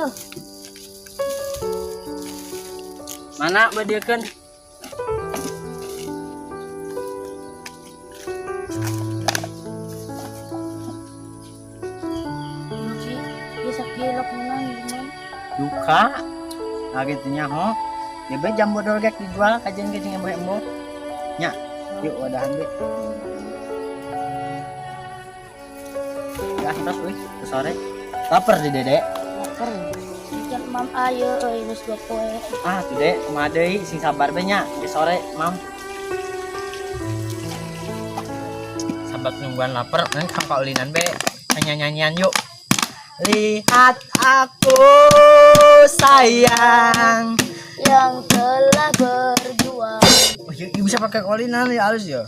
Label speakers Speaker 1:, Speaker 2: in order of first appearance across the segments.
Speaker 1: tuh.
Speaker 2: Mana badiakeun?
Speaker 1: Bisa kilok menang gimana?
Speaker 2: Duka. Agitunya ho. Dia be jam bodol gek dijual kajian ge jeung embo-embo. Nya, yuk wadahan be. Ya, terus wih, ke sore. Laper di Dede.
Speaker 1: Lapar. Ikan mam ayo geus dua poe.
Speaker 2: Ah, tuh Dek, kumaha deui sing sabar be nya. Ke sore, Mam. Sabar nungguan lapar, nang kaulinan be. Nyanyian yuk. Lihat aku sayang
Speaker 1: Yang telah berjuang.
Speaker 2: oh, ya bisa pakai kaulinan ya halus ya.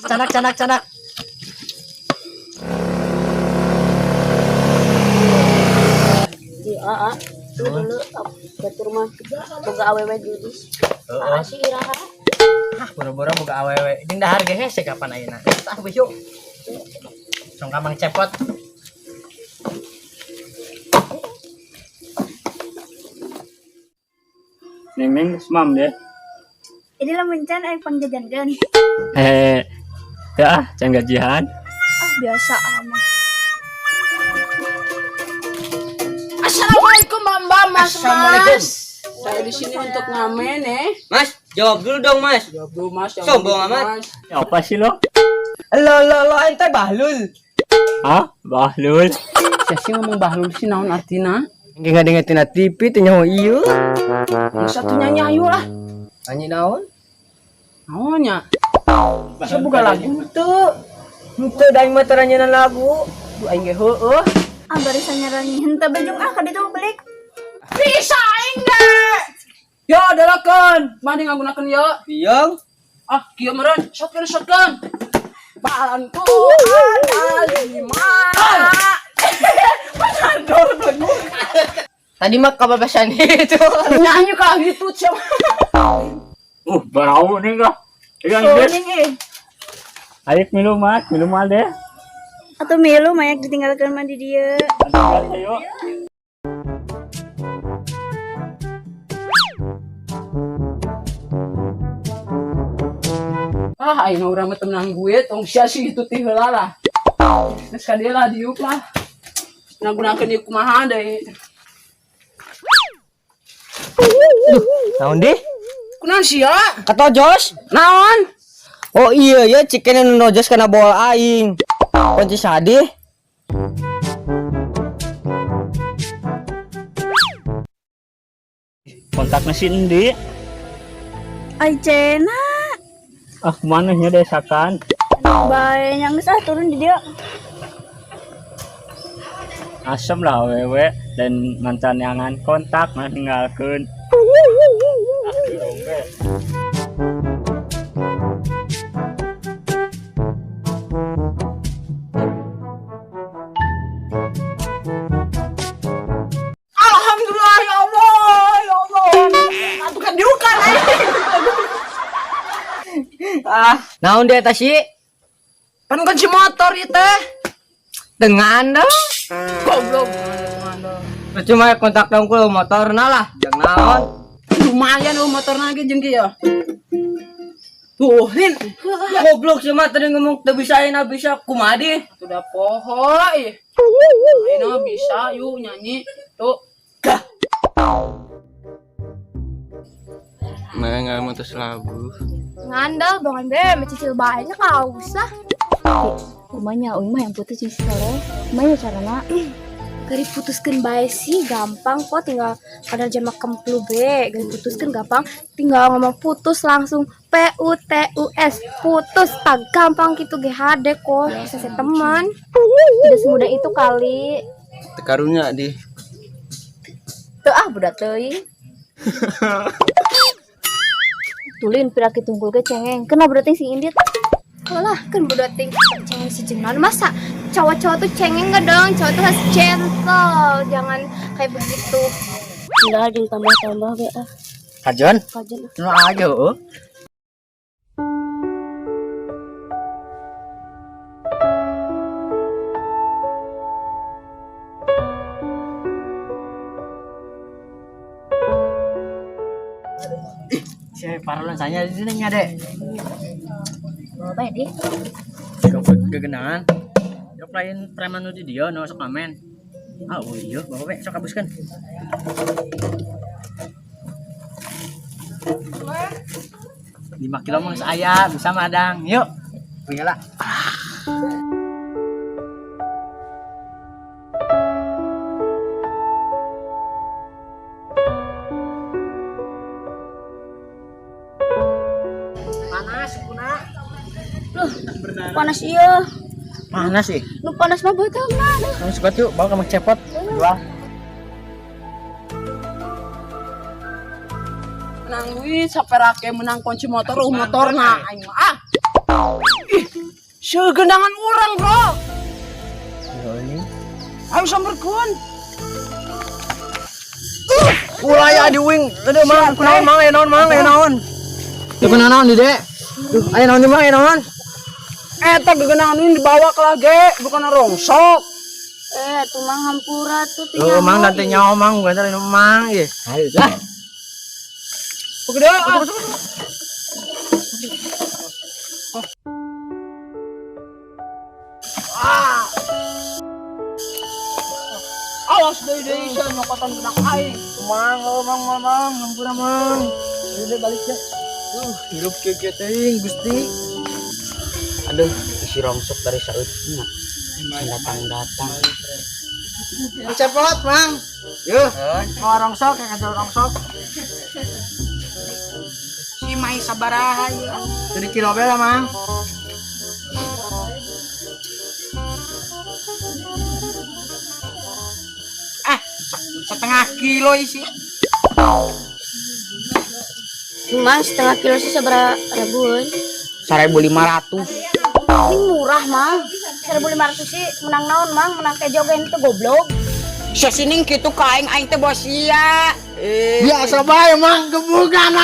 Speaker 2: Canak.
Speaker 1: Dulu ke rumah boga awewe gadis. Sih iraha.
Speaker 2: Boro-boro boga awewe jeung dahar ge hese kapan ayeuna. Tah we yuk. Song kamang cepot.
Speaker 3: Neng semam deh.
Speaker 1: Ini lah mencan ayo pangjajan kan.
Speaker 3: Ya, can gajian.
Speaker 1: Biasa amat.
Speaker 4: Assalamualaikum Mas.
Speaker 2: Assalamualaikum.
Speaker 4: Saya di sini untuk ngamen
Speaker 2: Mas, jawab dulu dong, Mas.
Speaker 4: Jawab dulu Mas.
Speaker 2: Sombong amat.
Speaker 3: Ya, apa sih lo?
Speaker 2: Lo ente bahlul.
Speaker 3: Hah? Bahlul?
Speaker 4: Saya sih ngomong bahlul sih naon artina?
Speaker 2: Engke ngadengeun tina TV teh nyaho ieu.
Speaker 4: Yang satunya nyayu lah.
Speaker 2: Anyi naon?
Speaker 4: Naonnya? Bisa buka lagi
Speaker 2: Henteu. Henteu da aing mah teu ranyeunna lagu. Du aing ge heueuh.
Speaker 1: Barisan nyarani henteu bejong ka ditu balik.
Speaker 4: bisa enggak? Yo, dalakan. Mandi ngagunakeun yo.
Speaker 2: Piong.
Speaker 4: Kieu meureun. Shotgun. Balanku ada lima.
Speaker 2: Tadi mah kababasan itu.
Speaker 4: Nyanyi kah gitu siapa?
Speaker 3: Barau nih kah? Yang deh. Ayo minum deh.
Speaker 1: Atau milu mayak ditinggalkan mandi dia.
Speaker 3: Ayo.
Speaker 4: Ayo orang mah temenang gue, tong sia sih itu teh heula lah. Geus ka dieu lah diuk lah. Ngagunakeun ieu kumaha deui.
Speaker 2: Naon deh?
Speaker 4: Kunaon sia?
Speaker 2: Katojos?
Speaker 4: Naon?
Speaker 2: Oh iya ya cikena nu nojos kana boal aing. Kunci sadih.
Speaker 3: Kontaknya si Endi.
Speaker 1: Ai cena.
Speaker 3: Mana nya desakan?
Speaker 1: Bae yang geus turun di dia.
Speaker 3: Asem lah wewe dan mantan yangan kontak mah tinggalkeun.
Speaker 4: Alhamdulillah ya Allah. Atukan diukan
Speaker 2: Naon deh tasi?
Speaker 4: Kan kunci motor ieu teh.
Speaker 2: Dengan dong.
Speaker 4: Goblok.
Speaker 2: Cuma kontak dongkul motorna lah. Jeung naon?
Speaker 4: Lumayan motorna ge jeung kieu. Tuh, Lin.
Speaker 2: Goblok cuma tadi ngomong teu bisa ayeuna bisa kumaha deh?
Speaker 4: Sudah poho Ayeuna bisa yuk nyanyi. Tuh.
Speaker 5: Nggak mau terus lagu.
Speaker 1: Ngandel bangan be mencicil banyak enggak usah. Rumahnya mah yang putus sih sore. Maya carana gari putuskeun bae sih gampang kok tinggal pada jama kemplu be gari putuskeun gampang tinggal ngomong putus langsung PUTUS putus tak gampang gitu GHD kok bisa teman tidak semudah itu kali
Speaker 5: Tekarunya di
Speaker 1: tuh budak teuing tulin piraki tunggul ke cengeng kena berarti si Indit lah kan budak ting cengeng si jenal masa cowok-cowok tuh cengeng gak dong cowok tuh harus gentle jangan kayak begitu enggak ditambah-tambah be
Speaker 2: Kajon?
Speaker 1: kajen
Speaker 2: Nu aja Si paralan saya di sini nya dek.
Speaker 1: Bawa baik deh.
Speaker 2: Gegenangan. Yok lain preman nu di dia nu sok amen. Ah, oh iya, bawa baik sok habiskan. 5 kilo mah saya bisa madang. Yuk. Puyalah. Panas, kuna.
Speaker 1: Loh, panas iya.
Speaker 2: Panas sih.
Speaker 1: Nu panas mah betul mah.
Speaker 2: Kamu suka tuh, bawa kamu cepot. Jual.
Speaker 4: Menang duit sampai rake menang kunci motor motorna aing mah. Ih, segendangan orang, Bro.
Speaker 2: Ini.
Speaker 4: Ayo samberkeun.
Speaker 2: Ulah ya di wing. Teu mang, kunaon mang, aya naon mang, aya naon. Teu kunaon naon di dek. Duh, aya naon di mang, aya naon.
Speaker 4: Eta gegendangan ini dibawa ke lage, bukan rongsok.
Speaker 1: Tuh mang hampura tuh
Speaker 2: Tuh mang dan teh nyaho mang, gua teh mang ieu. Ayo lah.
Speaker 4: Oke deh. Awas deui saya nyokotan kena aing.
Speaker 2: Mang, hampura mang. Udah balik ya. Hirup kieu teuing Gusti.
Speaker 6: Aduh, isi rongsok dari sautnya datang-datang.
Speaker 2: Cepot, Mang. Yuh, mau rongsok ya kacau rongsok.
Speaker 4: Si Mai sabaraha ya.
Speaker 2: Jadi kilo bela, Mang.
Speaker 4: Setengah kilo isi.
Speaker 1: Mang setengah kilo sih seberapa ribuan?
Speaker 6: 1.500.
Speaker 1: Ini murah mang. 1.500 sih menang naon mang, menang teh jogen itu goblok.
Speaker 6: Sasining kitu ka aing teh bos sia.
Speaker 2: Biasa bae, Mang, gebukan,